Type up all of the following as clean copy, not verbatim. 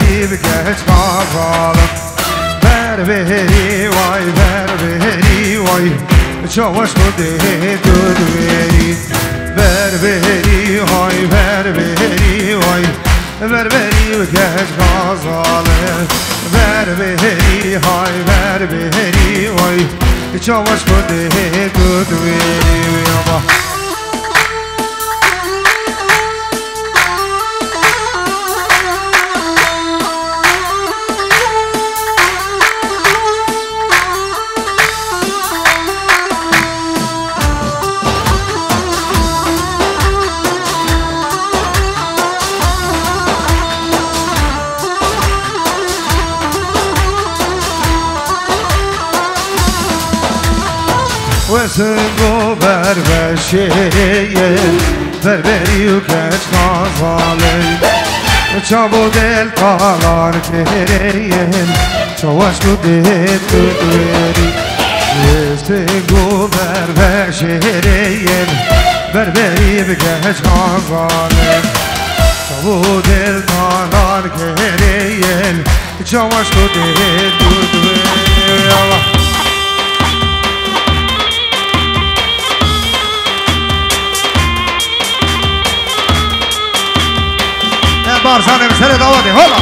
بری بگهت مازالم بری وای بری وای چاوش بوده دود بری بری های بری وای بری بگهت مازالم بری های بری وای چاوش بوده دود بری وسنگو بر بشیل بربری و کچ غازالی چابو دل قالار کریل چواش تو دل دوری وسنگو بر بشیل بربری و کچ غازالی چابو دل قالار کریل چواش تو دل دوری بارزانه به سر داواده هلا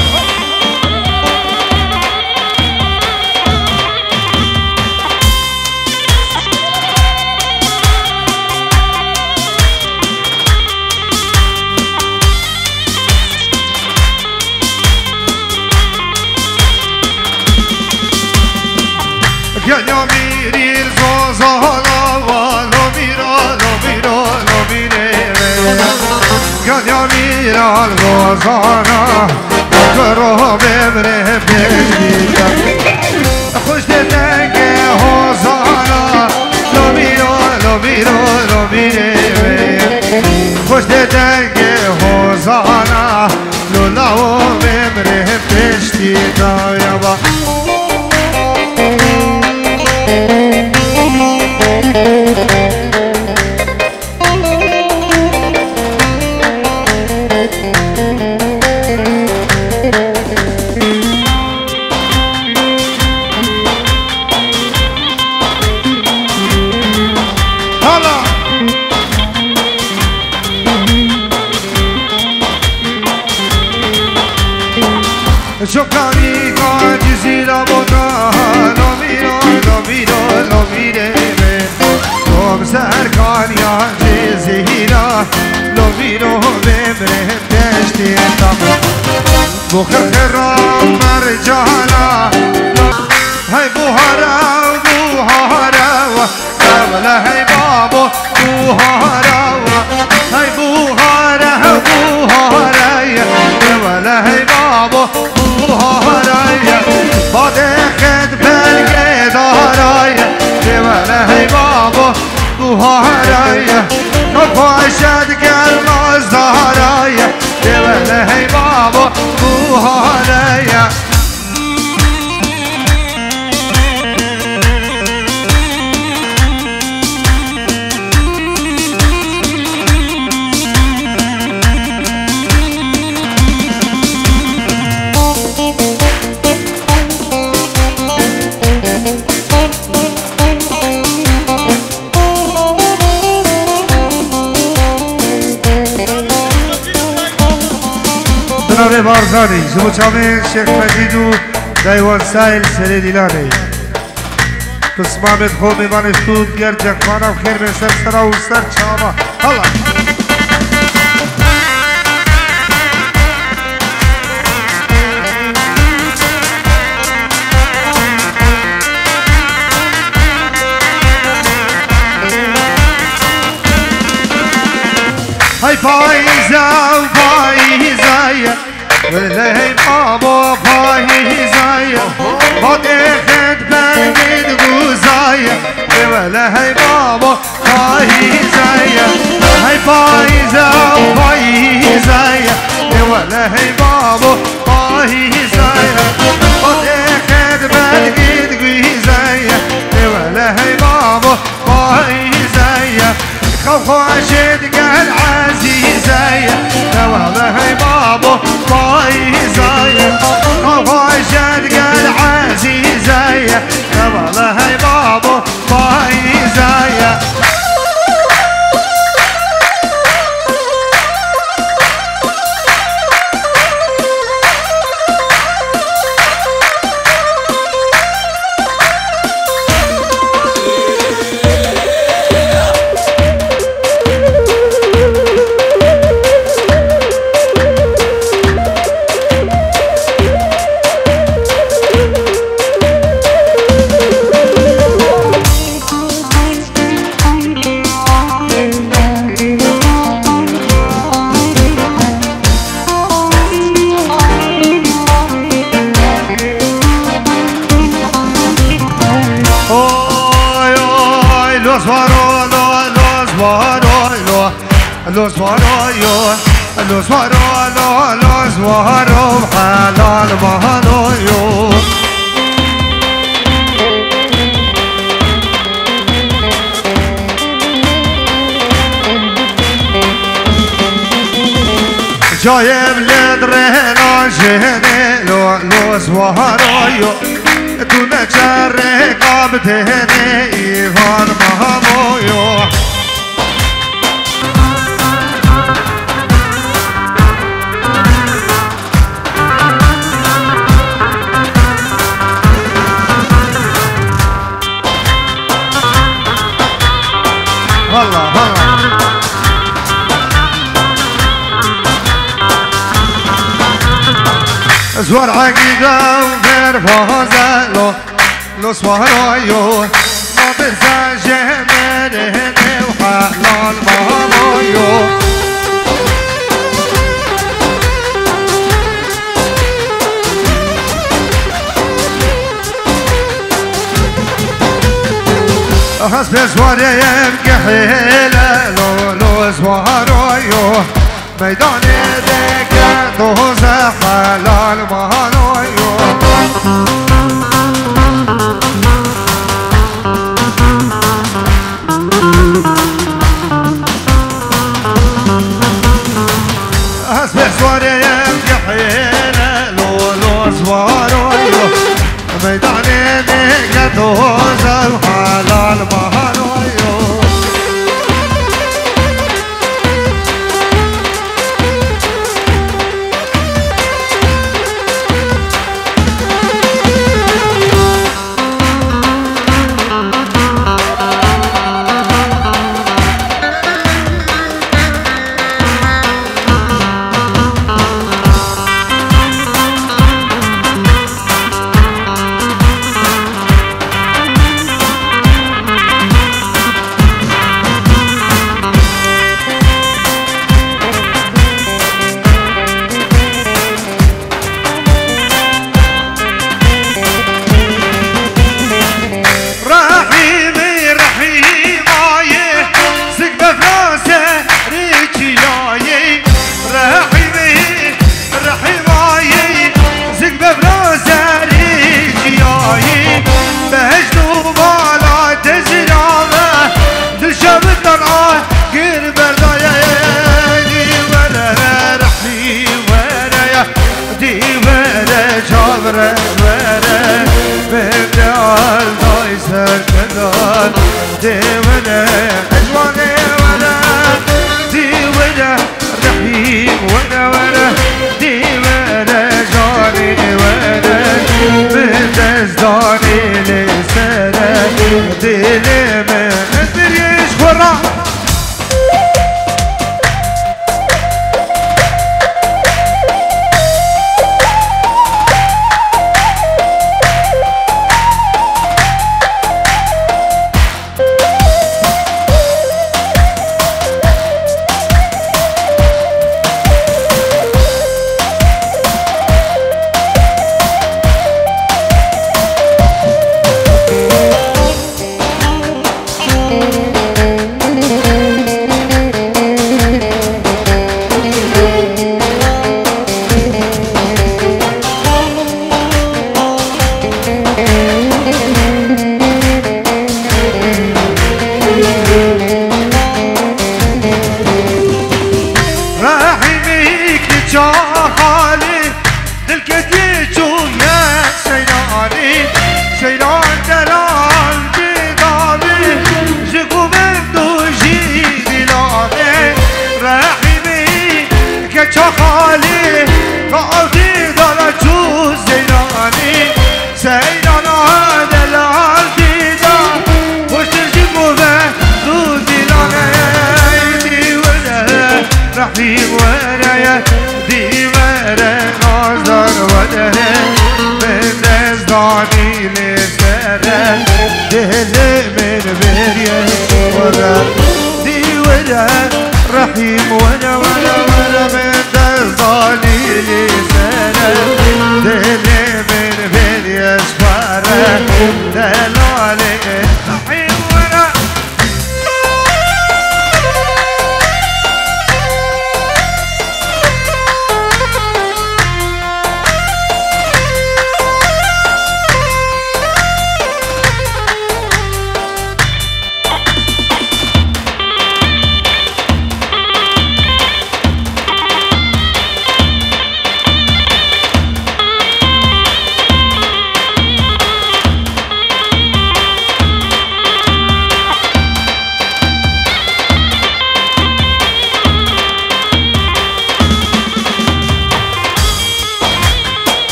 گنیا میری زوزالا والو میرا گنیا میرال گوزانا کرو ببره بگیرا خوش دنگه هوزانا لو میره خوش دنگه هوزانا لولاو ببره پشتی دایابا Giocani con zira bota lo mire Kom serkan ya zira lo miro bebre peştiyeta Bu khara marjana hay buhara Kavla hay babo buhara hay buhara Kavla hay babo buharaya Bade khed belge daraya Devale hey babo buharaya Kapaşad gelmez daraya Devale hey babo buharaya جناب بارزانی زبوچامه شیخ مجیدو دیوان سایل سری دیلانه قسمامت خوب میبان استود گر جکمانم خیر به سر سرا و سر چاما حالا های پاییزه و پاییزه ولی بابا پاییزه باده خد بگید گوزه ولی بابا پاییزه های پاییزه و پاییزه ولی بابا پاییزه باده خد بگید گوزه ولی بابا پاییزه خواشد قال عزيزي والله بابا بايزاي حلال مهانويو جايب لدرينا جهني لو سوهرويو تونا جري قابتني إيفان مهانويو هلا هلا زوار عقيدة وغير فازة لو سوهرويو ما تنسى مني وحلال مهانويو حسب زواري يبقى حيلة لو سوهرويو ميداني ديك دوزة حلال مهانويو حسب زواري يبقى حيلة لو سوهرويو ميداني ديك دوزة حلال مهانويو رحيم وانا من الظالي لسانه دلي من بين يسفاره دلالي رحيم وانا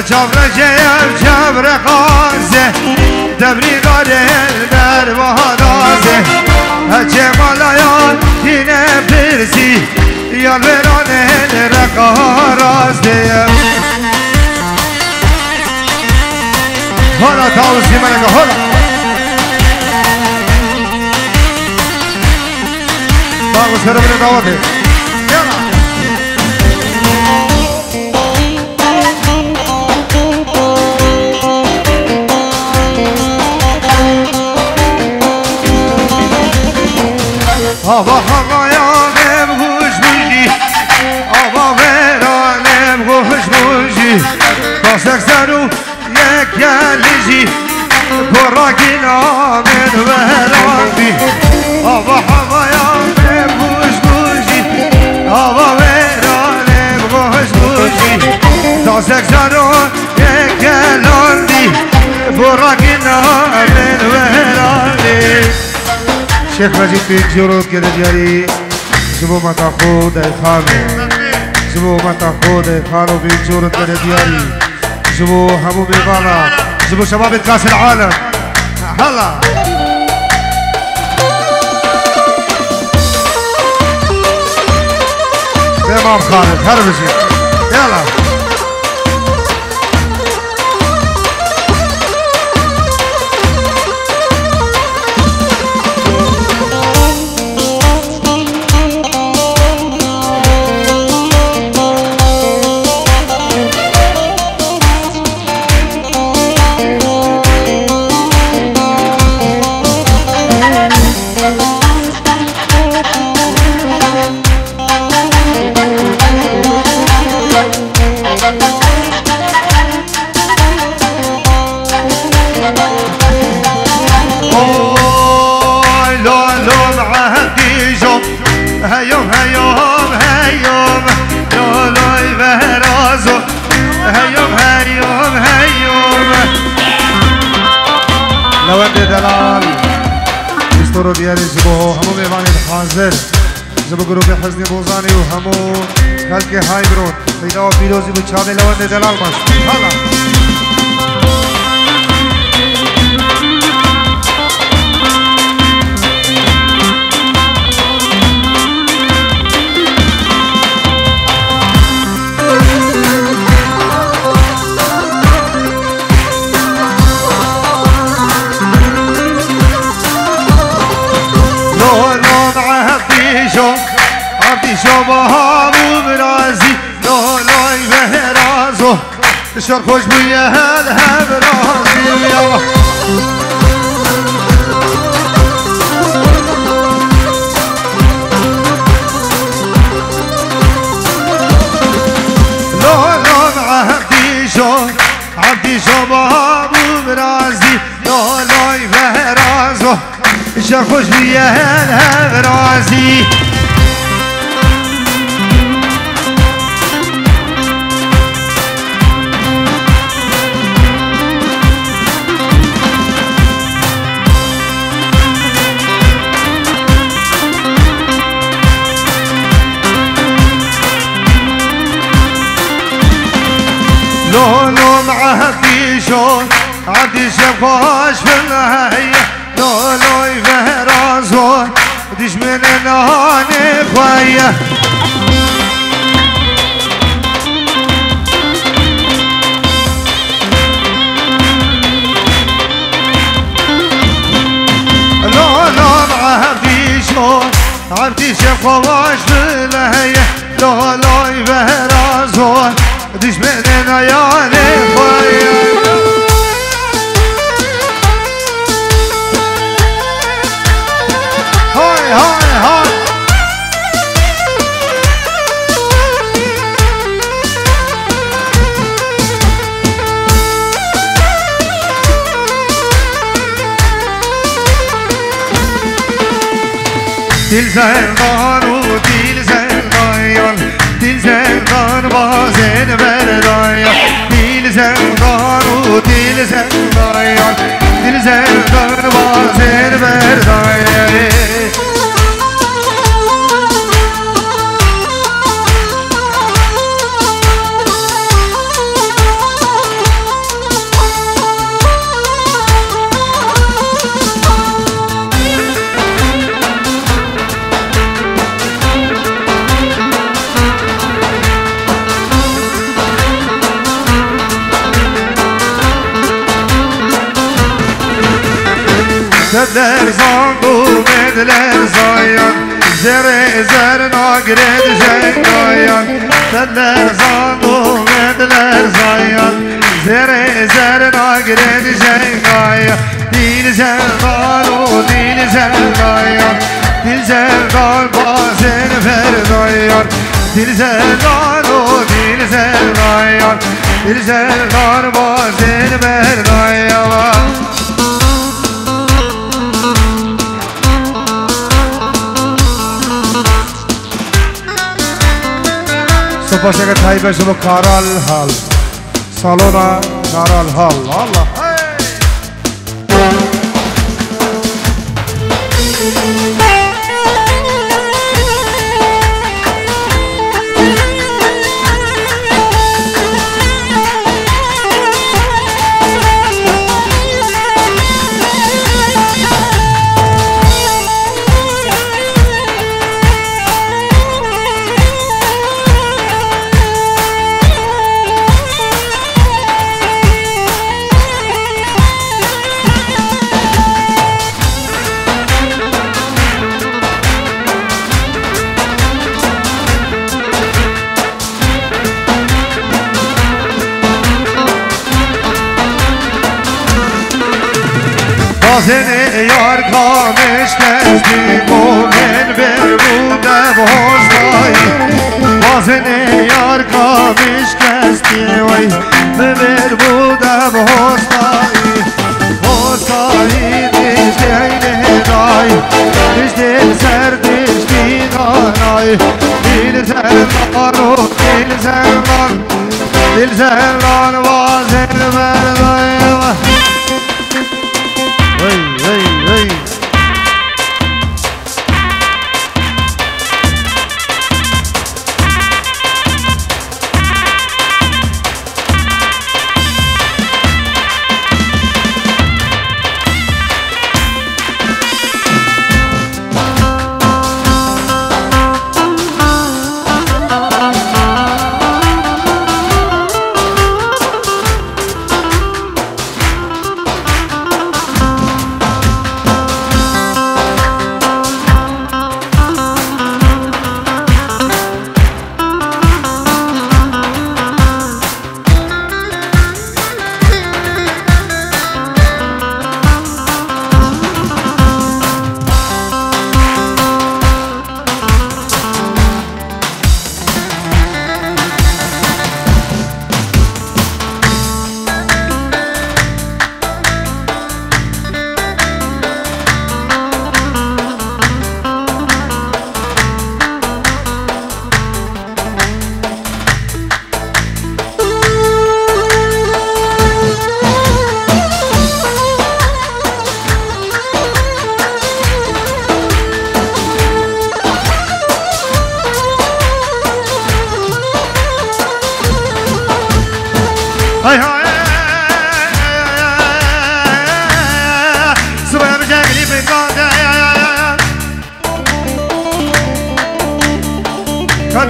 جبر جيب جبر غازه دبري غارل در وهدازه جمال يان دين برزي يال بران الرقاراز ديه هلا تعوزي ملكة هلا تعوز هرب من دعوته يلا آبا حقایانم خوش بوشی آبا برانم خوش بوشی باسک سرو یک گلیجی براکی نامن وراندی آبا حقایانم خوش بوشی آبا برانم خوش بوشی باسک سرو یک گلاندی براکی نامن وراندی شیخ مجید بین جورود که دیاری زبو متا خود ای خانو زبو متا خود ای خانو بین جورود که دیاری زبو همو بیوانا زبو شباب كاس العالم هلا امام خالد هربشي يلا هيوم هيوم هيوم لولاي بهرازو هيوم هيوم هيوم لوند دلال استورو دياري زبو همو ميوان حاضر زبو گروه حزن بوزاني و همو خلق هايبرون پیدا و پیروزی بو چاده لوند دلال مست حالا عبدي شباب وبرازي لولاي بهرازو شر خوش بيا هالها برازي يلا لولا عبدي شباب وبرازي لولاي بهرازو شر خوش بيا هالها برازي لولو معه بيشون عدي شفاش في الهية لولو يفهرازون ديش من نهاني خوية لولو معه بيشون عدي شفاش في الهية لولو يفهرازون ديش من نهاني خوية هاي هاي هاي دل زنگان و دل زنگان دل زنگان بازن بردایا دل زنگان و دل زنگان دل زنگان بازن بردایا تدر زانگو مدلر زایان زر زر ناگرد جنگایان تدر زانگو مدلر زایان زر زر ناگرد جنگایان دل زندان و دل زندایان دل زندان بازن فردایان دل زندان و دل زندایان دل زندان بازن فردایان سپاس اگر تایی بشه با کارال حال سالونا کارال حال الله Seni yar kamış gezdi Momen berbuda bozday Seni yar kamış gezdi Vay berbuda bozday Bozday dişleyle day Dişdil ser dişdil anay Dil zelman o dil zelman Dil zelman vazel merday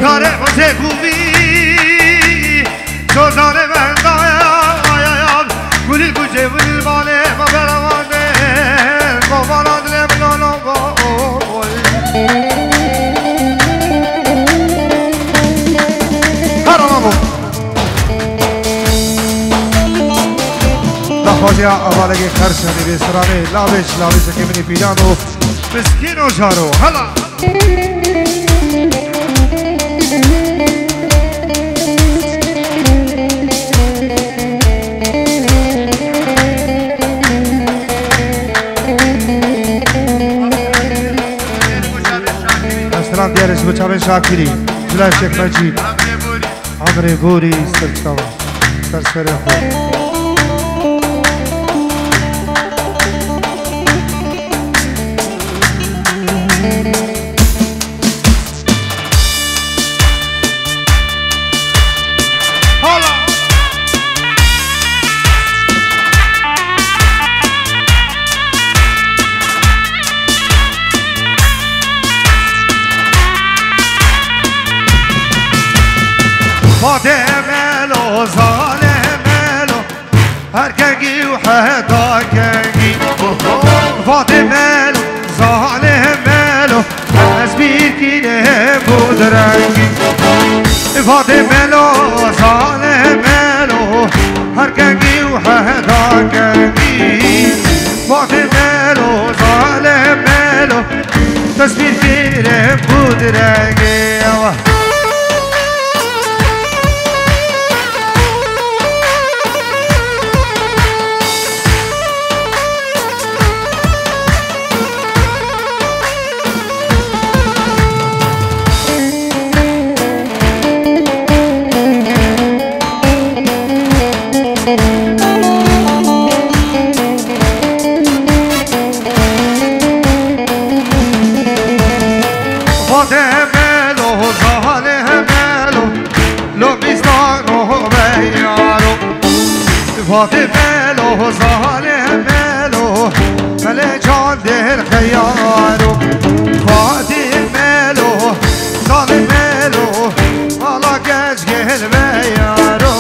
کاره واسه خوبی سوزانه من دایم گلی گوشه بودی باله ما برمانه با باران لبنانو حرامو لحاجه اولگی خرشنی بیسرانه لابش که منی پیلانو مسکینو جارو حالا سلام دیارش بچه شاکری جلال شیخ مجید عمر بوری سرچاوا سرسر خود ملو ظالم ملو هر كنجي وحدا كنجي فاضي رنگی فاطمه لو ظالمه لو هر گنگی و هدا گنگی فاطمه لو ظالمه لو تصویر گیره بود رنگی فاطمه لو ظالمه لو ملي جان دل خيارو فاطمه لو ظالمه لو على جزء الميارو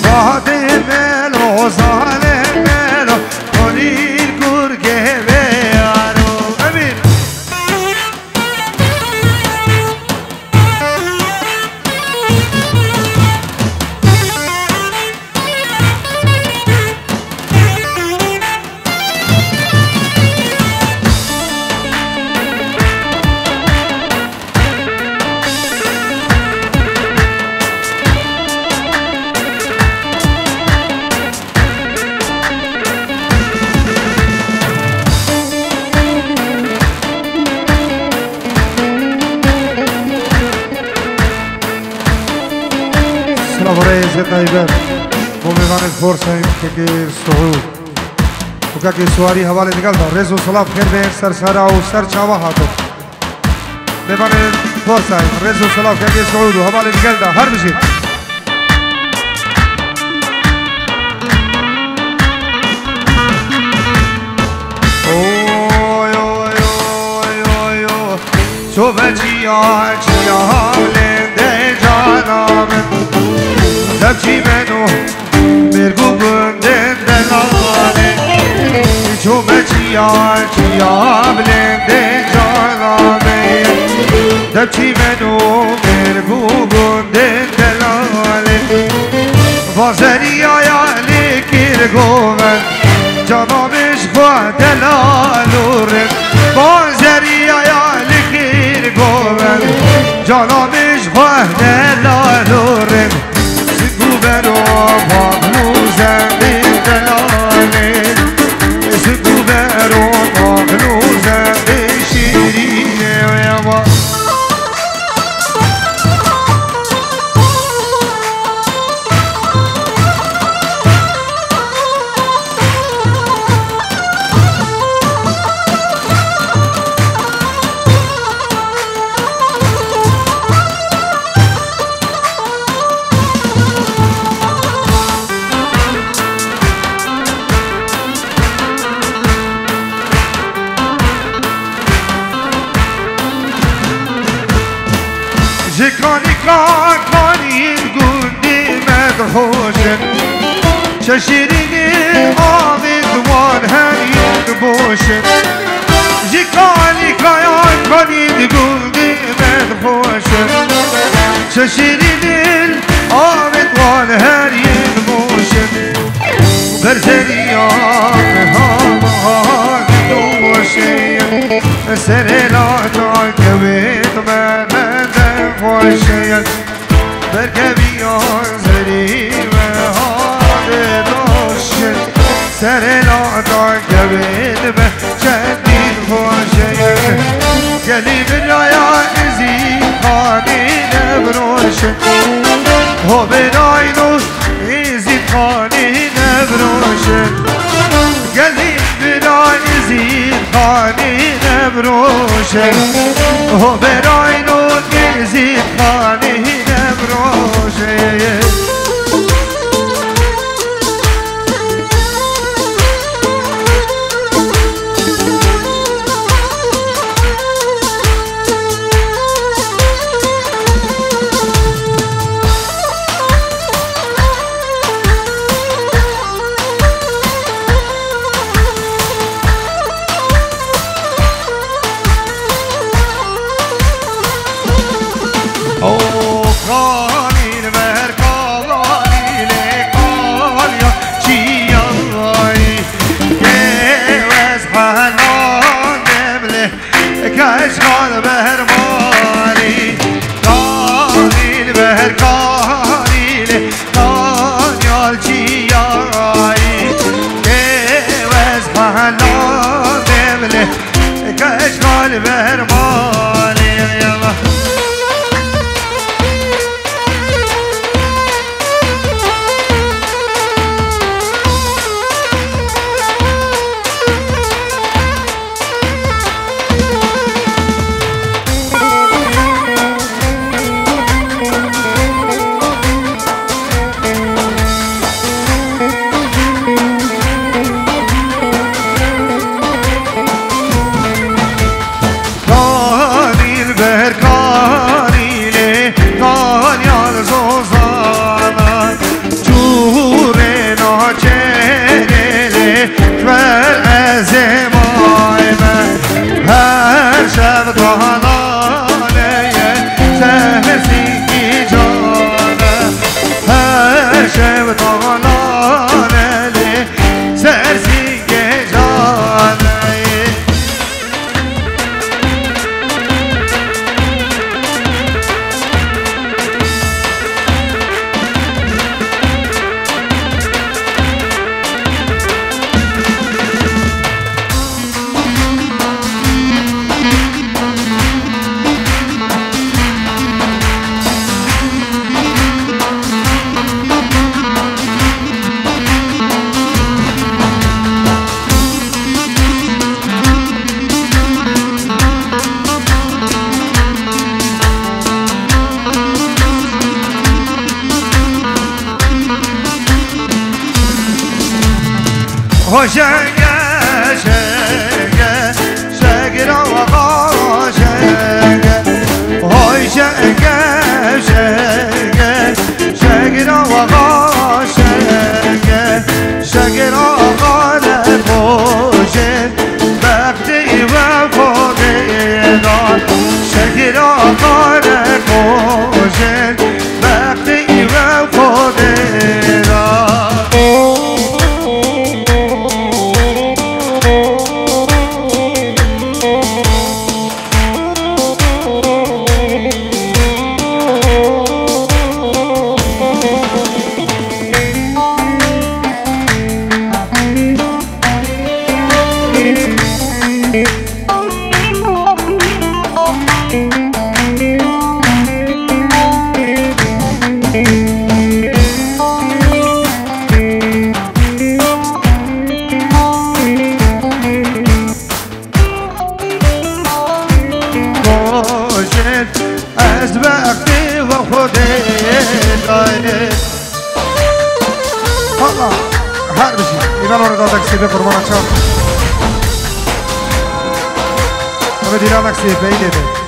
فاطمه لو ظالمه لو قليل كرجه بيارو امين رئيس طيبان وميغان الفرصة يمكن السعود وكاكي سواري حوالي نقلتا رزو صلاة خير بين سر سارا وسر چاوا هاتو ميغان الفرصة رزو صلاة كاكي السعود وحوالي نقلتا هر بشي شوف جيا لنده جانا من دبچی منو مرگو بندن دلانه چوم چیا بلنده جانانه دبچی منو مرگو بندن دلانه وازری آیا لیکر گومن جانامش خواه دلالورن وازری آیا لیکر گومن جانامش خواه دلالورن برو باغلو زمین دلاله سکو برو باغلو زمین شیرینه و یما کانی گوندی مدهوشن ششیرینی آمد وان هنید بوشن کانی گوندی مدهوشن ششیرینی آمد وان هنید بوشن برزریان هامان دوشن سرلاتا کوید من خوشید برکبیان زری و حال دوشید سرلاتا کوید من چندین خوشید گلی بنایا ازی خانی نبروشید و بناینو ازی خانی نبروشید گلی بنای ازی خانی نبروشید و بناینو ازی خانی نبروشید البهرماني يلا شقة شقة شقرا وغا شقة هاي شقة شقة شقرا وغا شقة شقرا غالا خوشت بختي وفضيلات شقرا غالا خوشت بختي وفضيلات أسبقتي وخديت والله هر بشي إذا لو ردادك سيبه قربانك شاف أبا ديرانك سيبه إيده